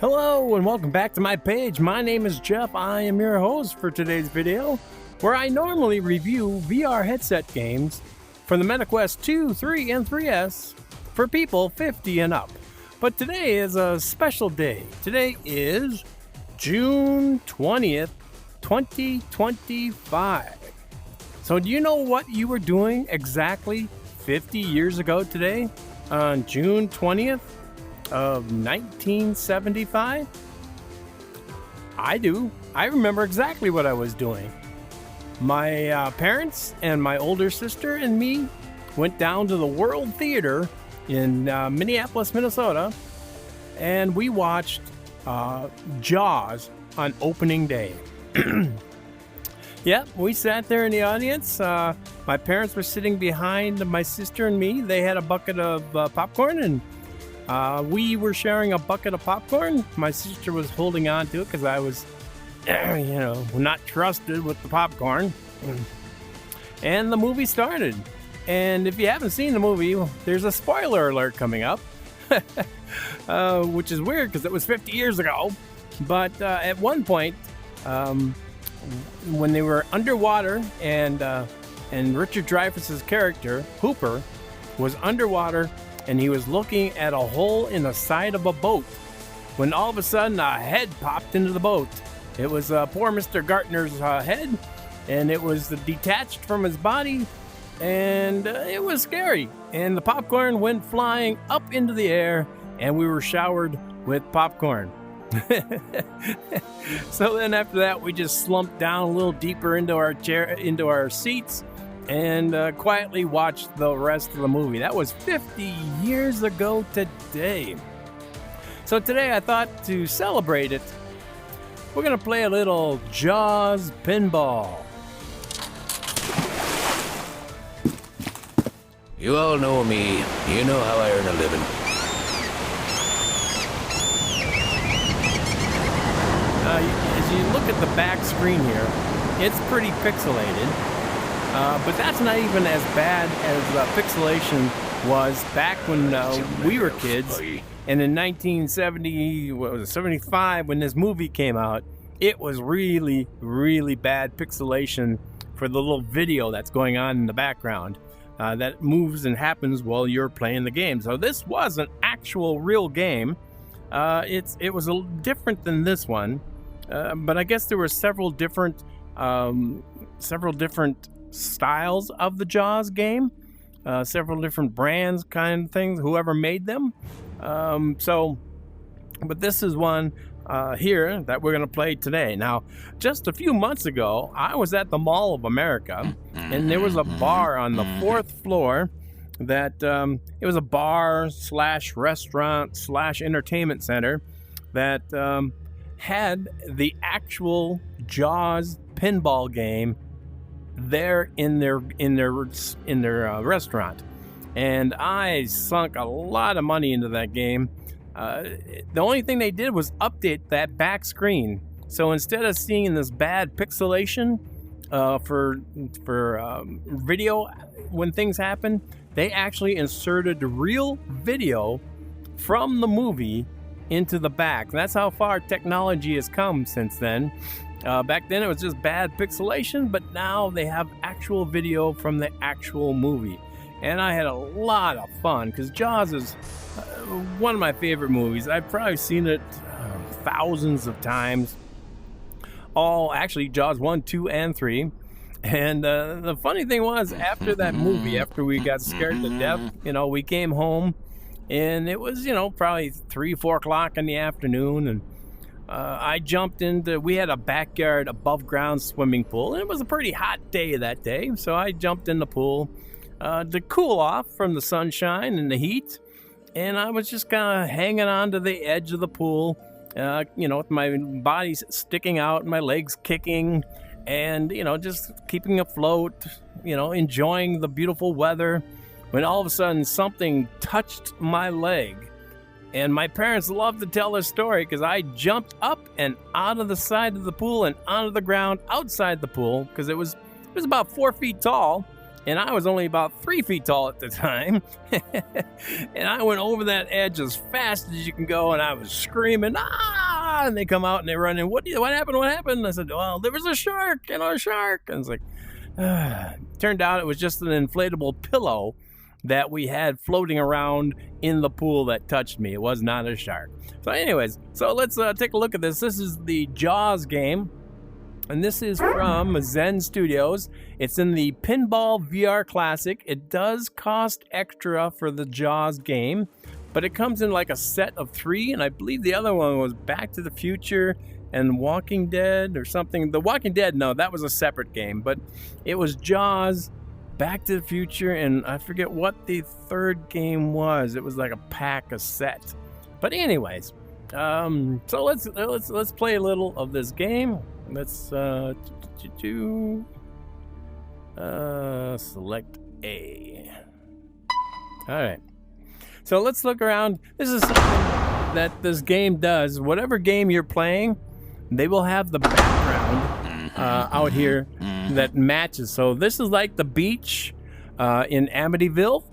Hello and welcome back to my page. My name is Jeff. I am your host for today's video, where I normally review VR headset games for the MetaQuest 2, 3, and 3S for people 50 and up. But today is a special day. Today is June 20th, 2025. So do you know what you were doing exactly 50 years ago today on June 20th? Of 1975? I do. I remember exactly what I was doing. My parents and my older sister and me went down to the World Theater in Minneapolis, Minnesota, and we watched Jaws on opening day. Yeah, we sat there in the audience. My parents were sitting behind my sister and me. They had a bucket of popcorn, and we were sharing a bucket of popcorn. My sister was holding on to it because I was, not trusted with the popcorn. And the movie started. And if you haven't seen the movie, there's a spoiler alert coming up, which is weird because it was 50 years ago. But at one point, when they were underwater and Richard Dreyfuss's character, Hooper, was underwater, and he was looking at a hole in the side of a boat when all of a sudden a head popped into the boat. It was poor Mr. Gartner's head, and it was detached from his body, and it was scary. And the popcorn went flying up into the air, and we were showered with popcorn. So then after that, we just slumped down a little deeper into our seats, and quietly watched the rest of the movie. That was 50 years ago today. So today I thought to celebrate it, we're going to play a little Jaws Pinball. You all know me. You know how I earn a living. As you look at the back screen here, it's pretty pixelated. But that's not even as bad as pixelation was back when we were kids. And in 1975, when this movie came out, it was really, really bad pixelation for the little video that's going on in the background that moves and happens while you're playing the game. So this was an actual real game. It was a little different than this one, but I guess there were several different styles of the Jaws game, several different brands, kind of things, whoever made them. But this is one here that we're going to play today. Now, just a few months ago, I was at the Mall of America, and there was a bar on the 4th floor that it was a bar slash restaurant slash entertainment center that had the actual Jaws pinball game there in their restaurant, and I sunk a lot of money into that game. The only thing they did was update that back screen, so instead of seeing this bad pixelation for video when things happen, they actually inserted real video from the movie into the back. That's how far technology has come since then. Back then it was just bad pixelation, but now they have actual video from the actual movie. And I had a lot of fun because Jaws is one of my favorite movies. I've probably seen it thousands of times. Actually, Jaws 1, 2, and 3. And the funny thing was, after that movie, after we got scared to death, we came home, and it was, probably 3, 4 o'clock in the afternoon, and I jumped we had a backyard above ground swimming pool, and it was a pretty hot day that day, so I jumped in the pool to cool off from the sunshine and the heat, and I was just kind of hanging on to the edge of the pool, with my body sticking out and my legs kicking, and, just keeping afloat, enjoying the beautiful weather, when all of a sudden something touched my leg. And my parents love to tell this story because I jumped up and out of the side of the pool and onto the ground outside the pool, because it was about 4 feet tall, and I was only about 3 feet tall at the time. And I went over that edge as fast as you can go, and I was screaming, ah! And they come out and they run in. What happened? What happened? And I said, well, there was a shark, a shark. And it's like, turned out it was just an inflatable pillow that we had floating around in the pool that touched me. It was not a shark. So anyways, let's take a look at this. This is the Jaws game. And this is from Zen Studios. It's in the Pinball VR Classic. It does cost extra for the Jaws game, but it comes in like a set of 3, and I believe the other one was Back to the Future and Walking Dead or something. The Walking Dead, no, that was a separate game, but it was Jaws, Back to the Future, and I forget what the third game was. It was like a pack, a set. But anyways, so let's play a little of this game. Let's select A. All right. So let's look around. This is something that this game does. Whatever game you're playing, they will have the background out here that matches. So this is like the beach in Amityville,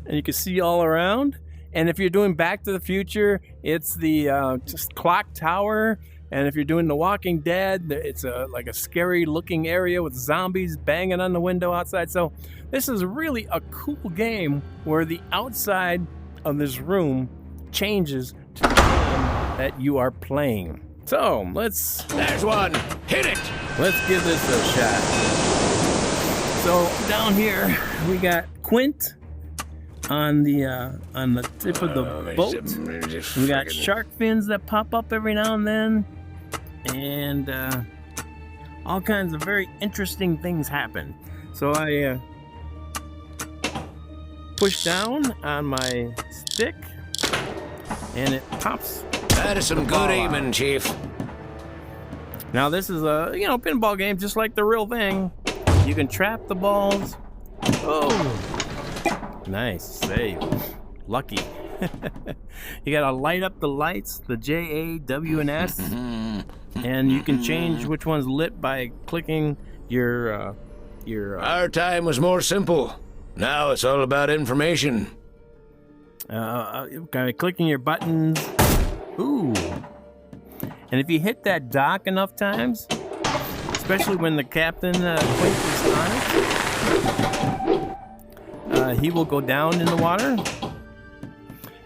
and you can see all around. And if you're doing Back to the Future, it's the just clock tower. And if you're doing The Walking Dead, it's like a scary looking area with zombies banging on the window outside. So this is really a cool game where the outside of this room changes to the game that you are playing. So There's one. Hit it. Let's give this a shot. So down here we got Quint on the tip of the boat. We got shark fins that pop up every now and then. And all kinds of very interesting things happen. So I push down on my stick, and it pops. That is some good aiming, Chief. Now this is a pinball game, just like the real thing. You can trap the balls. Oh, nice save. Lucky. You gotta light up the lights, the J, A, W, and S. And you can change which one's lit by clicking your Our time was more simple. Now it's all about information. Clicking your buttons. Ooh. And if you hit that dock enough times, especially when the captain Quint is on it, he will go down in the water.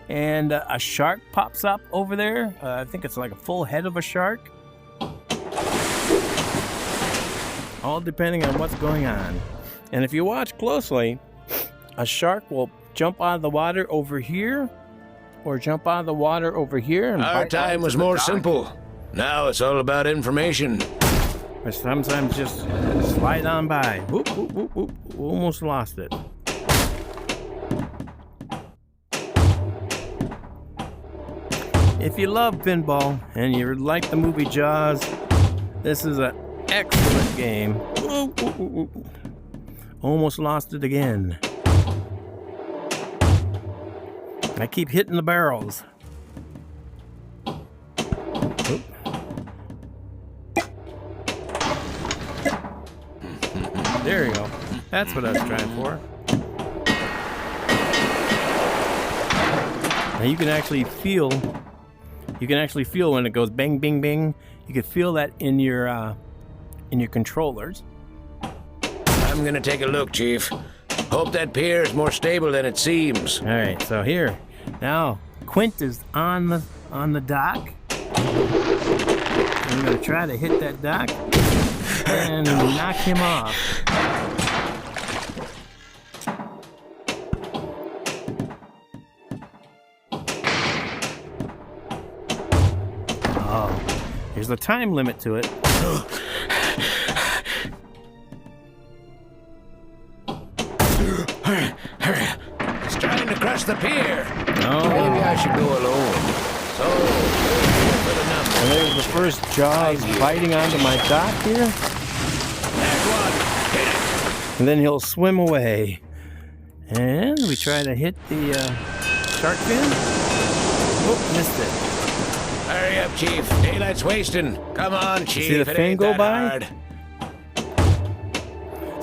And a shark pops up over there. I think it's like a full head of a shark. All depending on what's going on. And if you watch closely, a shark will jump out of the water over here, or jump out of the water over here. And our time was more simple. Now it's all about information. Or sometimes just slide on by. Whoop, whoop, whoop, whoop. Almost lost it. If you love pinball and you like the movie Jaws, this is an excellent game. Ooh, ooh, ooh, ooh. Almost lost it again. I keep hitting the barrels. Oop. There you go. That's what I was trying for. Now you can actually feel when it goes bang, bing, bing. You can feel that in your controllers. I'm gonna take a look, Chief. Hope that pier is more stable than it seems. All right, so here, now Quint is on the dock. I'm gonna try to hit that dock and knock him off. Oh, there's a time limit to it. It's trying to crush the pier. No. Maybe I should go alone. So, and there's the first Jaws biting onto my dock here. There's one. Hit it. And then he'll swim away. And we try to hit the shark fin. Oh, missed it. Hurry up, Chief. Daylight's wasting. Come on, Chief. See the fin go by? Hard.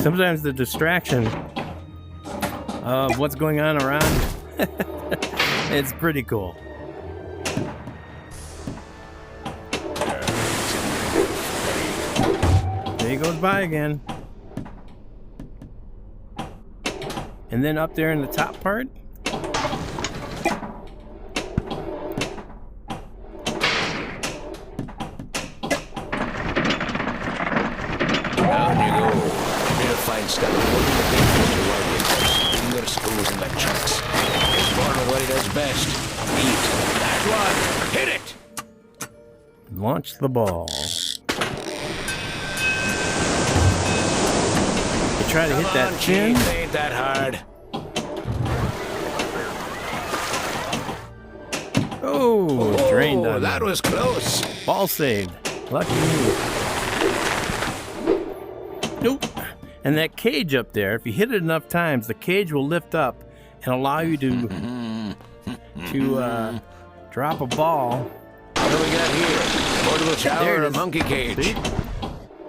Sometimes the distraction of what's going on around you, it's pretty cool. There he goes by again. And then up there in the top part, down you go. Real fine stuff. Look at the big picture while you first. You can go to schools and let trucks. He's born with what he does best. Eat. That's one. Hit it! launch the ball. You try to hit that chin. Ain't that hard. Oh, drained on that was close. Ball saved. Lucky you. Nope. And that cage up there, if you hit it enough times, the cage will lift up and allow you to drop a ball. What do we got here? Portable shower or a monkey cage? See?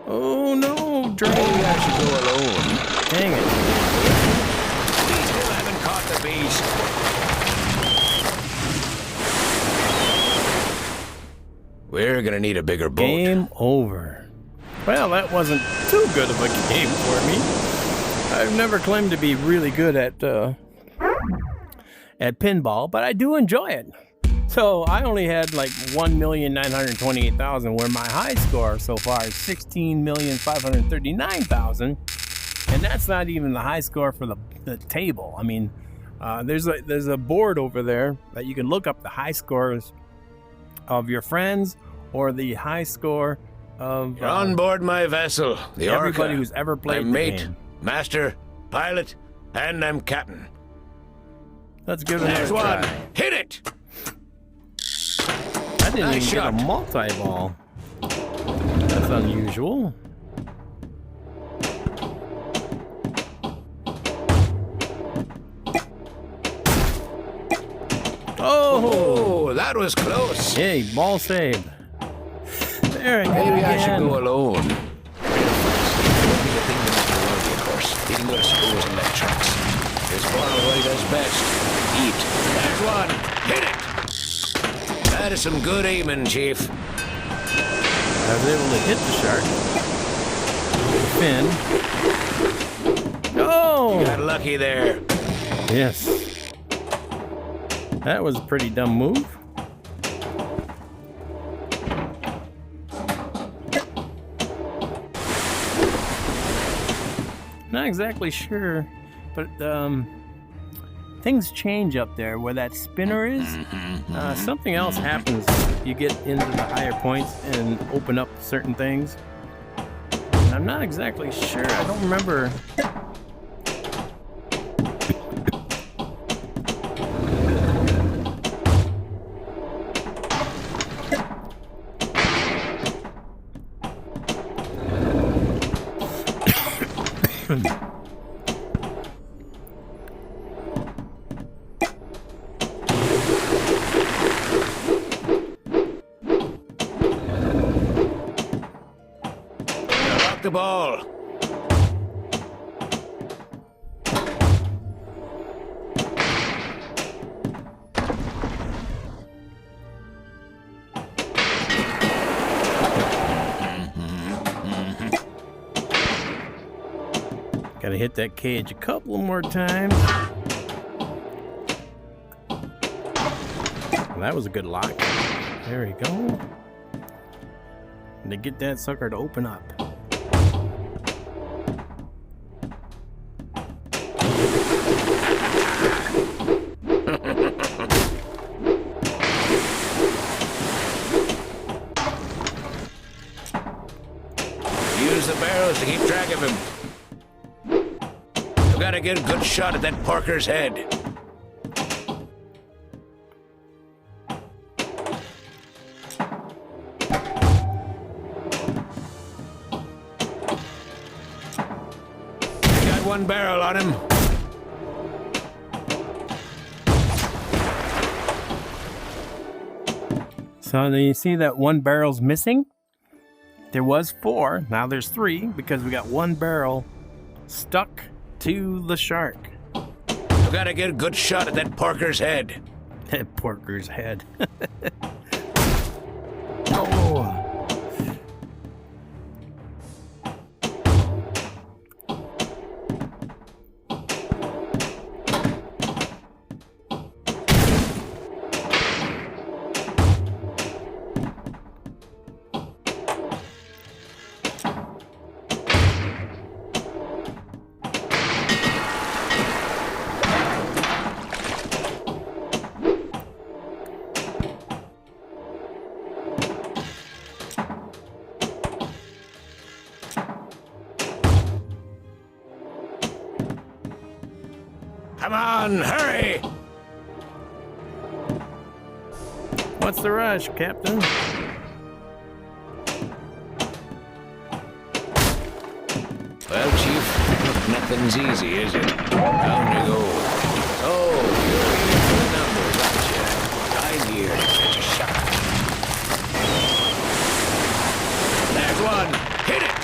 Oh no, drain. Maybe I should go alone. Dang it. We still haven't caught the beast. We're gonna need a bigger boat. Game over. Well, that wasn't too good of a game for me. I've never claimed to be really good at pinball, but I do enjoy it. So I only had like 1,928,000, where my high score so far is 16,539,000, and that's not even the high score for the table. I mean, there's a board over there that you can look up the high scores of your friends or the high score of You're on board my vessel, the everybody Orca. who's ever played I'm the mate, game. master, pilot, and I'm captain. Let's give it There's another one. try. Hit it! I didn't Nice even shot. get a multi-ball. That's unusual. Oh, that was close. Yay, ball saved. There I go Maybe again. I should go alone. Of course. He can go to schools and let trucks. His born with what he does best. Eat. There's one. Hit it! That is some good aiming, Chief. I was able to hit the shark. Fin. Oh! Got lucky there. Yes. That was a pretty dumb move. Not exactly sure, but things change up there where that spinner is. Something else happens. You get into the higher points and open up certain things. And I'm not exactly sure. I don't remember. Lock the ball. Gotta hit that cage a couple more times. Well, that was a good lock. There we go. And to get that sucker to open up. Use the barrels to keep track of him. I've got to get a good shot at that porker's head. Got one barrel on him. So do you see that one barrel's missing? There was 4, now there's 3 because we got one barrel stuck to the shark. You gotta get a good shot at that porker's head. Porker's head. Oh. Come on, hurry! What's the rush, Captain? Well, Chief, nothing's easy, is it? Down you go. Oh, you're here for the numbers, aren't you? I'm here to catch a shot. There's one! Hit it!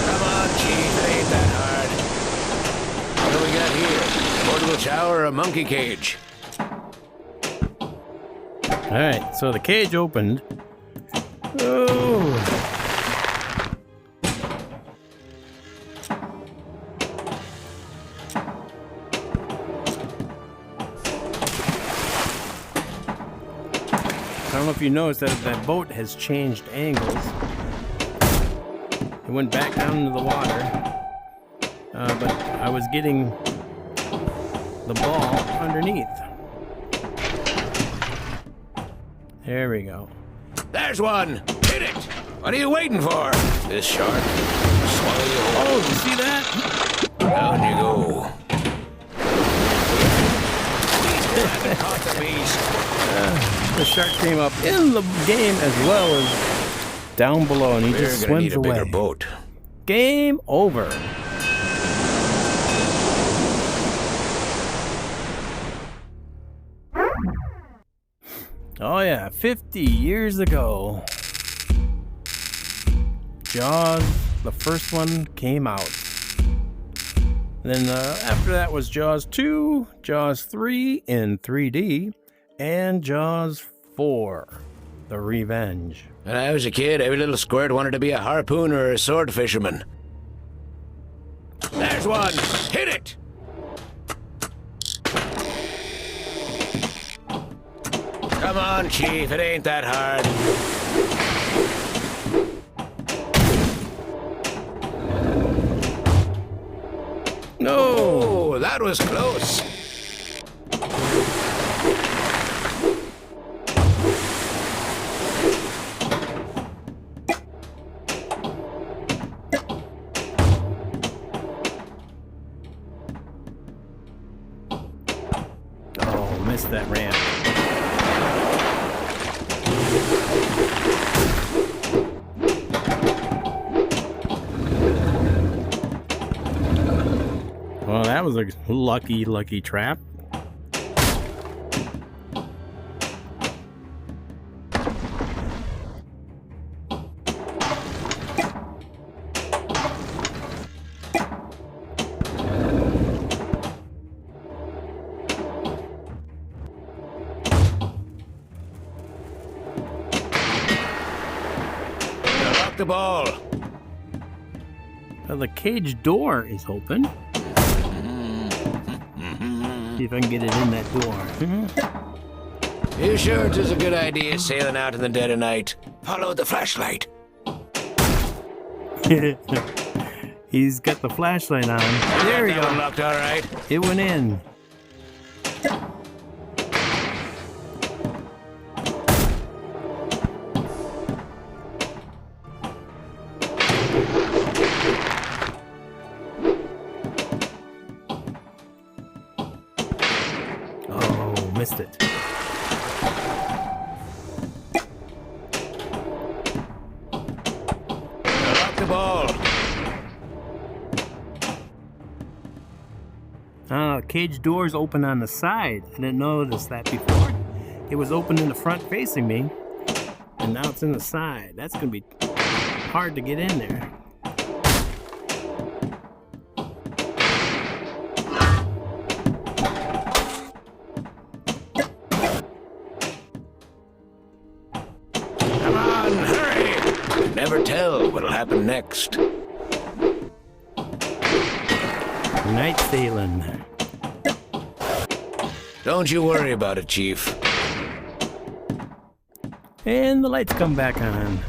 Come on, Chief, it ain't that hard. What do we got here? Portable shower or a monkey cage? Alright, so the cage opened. Oh! I don't know if you noticed that boat has changed angles. It went back down into the water, but I was getting the ball underneath. There we go. There's one! Hit it! What are you waiting for? This shark will swallow you whole. Oh, you see that? Down you go. We still haven't caught the beast. The shark came up in the game as well as down below, and he just We're gonna need swims a away. bigger boat. Game over. Oh yeah, 50 years ago, Jaws, the first one, came out. Then after that was Jaws 2, Jaws 3 in 3D, and Jaws 4, The Revenge. When I was a kid, every little squirt wanted to be a harpooner or a sword fisherman. There's one! Hit it! Come on, Chief, it ain't that hard. No! Oh, that was close. Oh, missed that ramp. Well, that was a lucky trap. Lock the ball. The cage door is open. See if I can get it in that door. You sure it is a good idea sailing out in the dead of night? Follow the flashlight. He's got the flashlight on. There we That go. one locked all right. It went in. Oh, missed it. Lock the ball. Cage doors open on the side. I didn't notice that before. It was open in the front facing me, and now it's in the side. That's gonna be hard to get in there. Come on, hurry! Never tell what'll happen next. Night sailing. Don't you worry about it, Chief. And the lights come back on.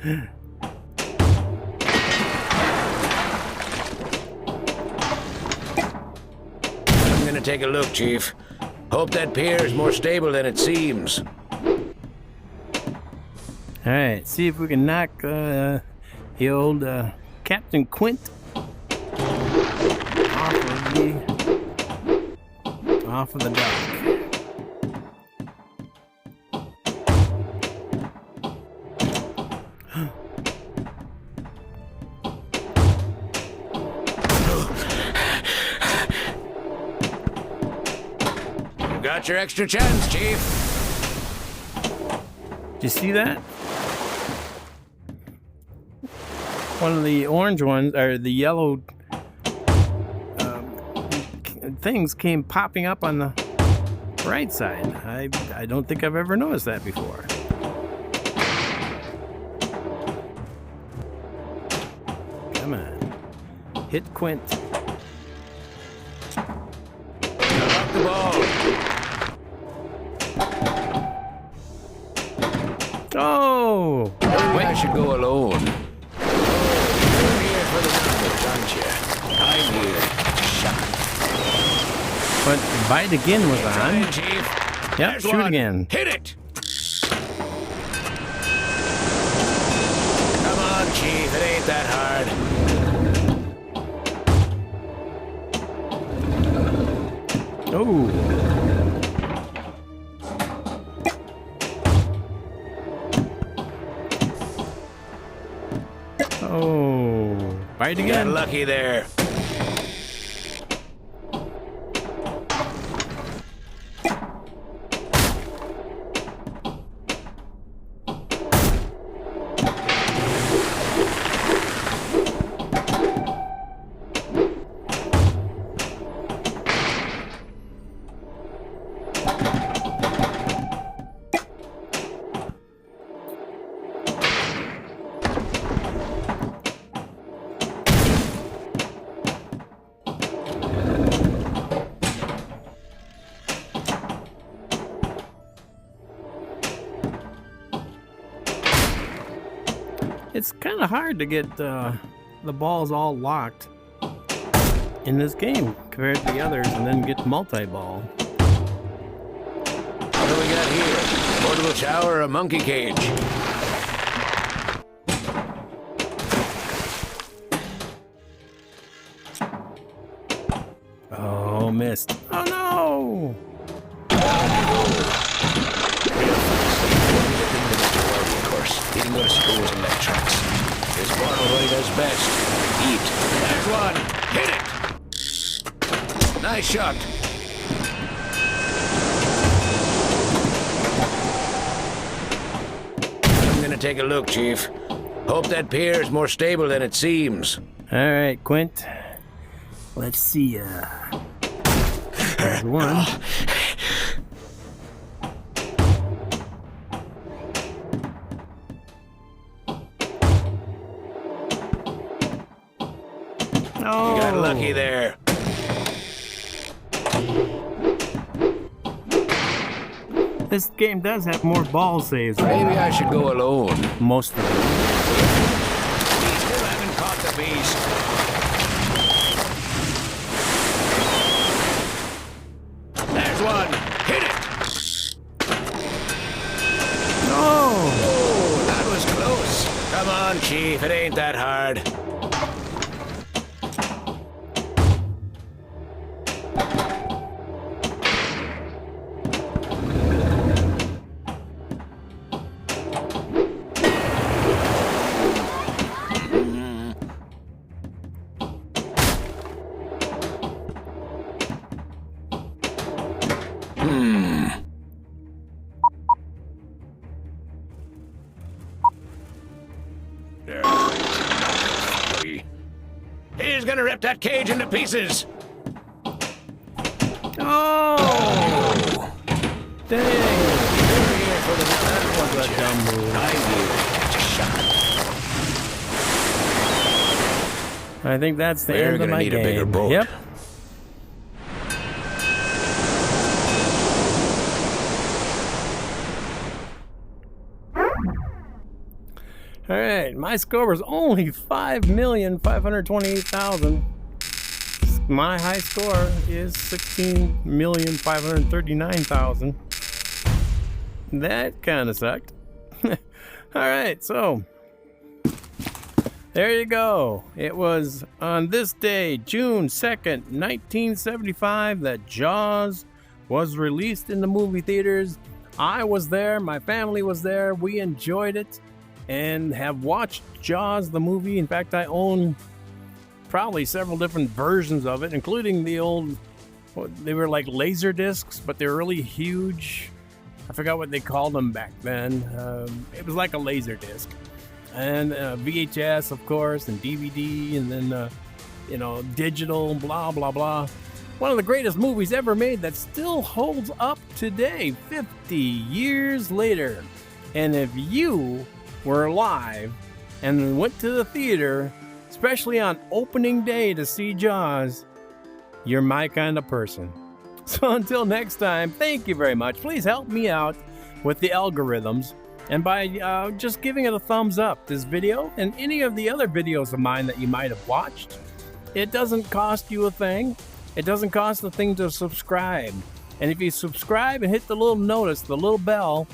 I'm gonna take a look, Chief. Hope that pier is more stable than it seems. Alright, see if we can knock the old Captain Quint off of the dock. You got your extra chance, Chief. Did you see that? One of the orange ones, or the yellow things came popping up on the right side. I don't think I've ever noticed that before. Come on. Hit Quint. Drop the ball. Oh! Maybe I should go alone. You're here for the numbers, aren't you? I'm here. Shut. But bite again was Trying, on. Chief. Yep, There's shoot one. again. Hit it. Come on, Chief. It ain't that hard. Oh! Oh! Bite You got again. lucky there. It's kind of hard to get the balls all locked in this game compared to the others, and then get multi-ball. What do we got here? Portable shower or a monkey cage? Oh, missed. Oh no! He didn't go to schools and let tracks. His born what he does best. Eat. There's one. Hit it. Nice shot. I'm gonna take a look, Chief. Hope that pier is more stable than it seems. All right, Quint. Let's see. There's one. Oh. You got lucky there. This game does have more ball saves. Maybe I should go alone. Most of them. We still haven't caught the beast. There's one. Hit it. Oh! Oh, that was close. Come on, Chief. It ain't that hard. gonna rip that cage into pieces. Oh! Dang! You're here for the That was a dumb move. I knew. Catch a shot. I think that's the We're end of gonna my need game. a bigger boat. Yep. All right, my score was only 5,528,000. My high score is 16,539,000. That kind of sucked. All right, so there you go. It was on this day, June 2nd, 1975, that Jaws was released in the movie theaters. I was there, my family was there, we enjoyed it and have watched Jaws the movie. In fact, I own probably several different versions of it, including the old, they were like laser discs, but they were really huge. I forgot what they called them back then. It was like a laser disc. And VHS, of course, and DVD, and then, digital, blah, blah, blah. One of the greatest movies ever made that still holds up today, 50 years later. And if you were alive and went to the theater, especially on opening day to see Jaws, you're my kind of person. So until next time, thank you very much. Please help me out with the algorithms and by just giving it a thumbs up, this video and any of the other videos of mine that you might have watched. It doesn't cost you a thing. It doesn't cost a thing to subscribe. And if you subscribe and hit the little notice, the little bell,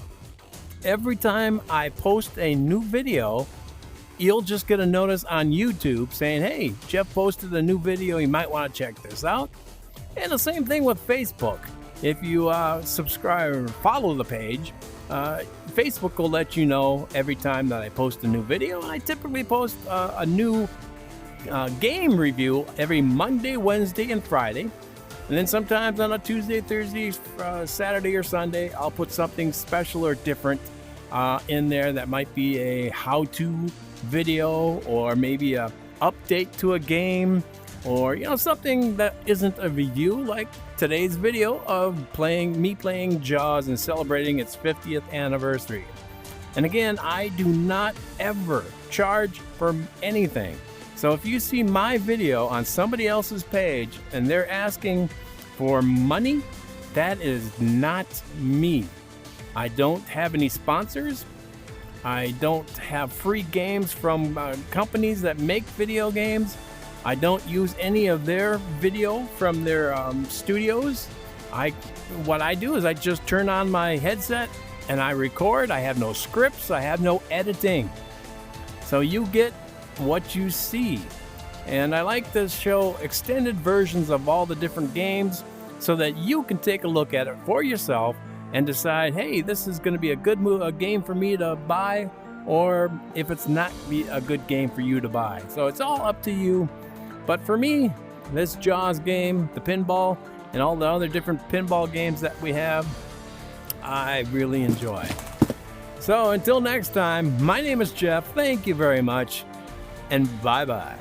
every time I post a new video, you'll just get a notice on YouTube saying, hey, Jeff posted a new video, you might want to check this out. And the same thing with Facebook. If you subscribe or follow the page, Facebook will let you know every time that I post a new video. I typically post a new game review every Monday, Wednesday, and Friday. And then sometimes on a Tuesday, Thursday, Saturday, or Sunday, I'll put something special or different in there that might be a how-to video or maybe a update to a game or something that isn't a review, like today's video of me playing Jaws and celebrating its 50th anniversary. And again, I do not ever charge for anything. So if you see my video on somebody else's page and they're asking for money, that is not me. I don't have any sponsors. I don't have free games from companies that make video games. I don't use any of their video from their studios. What I do is I just turn on my headset and I record. I have no scripts. I have no editing. So you get what you see. And I like to show extended versions of all the different games so that you can take a look at it for yourself and decide, hey, this is going to be a good game for me to buy, or if it's not be a good game for you to buy. So it's all up to you. But for me, this Jaws game, the pinball, and all the other different pinball games that we have, I really enjoy. So until next time, my name is Jeff. Thank you very much, and bye-bye.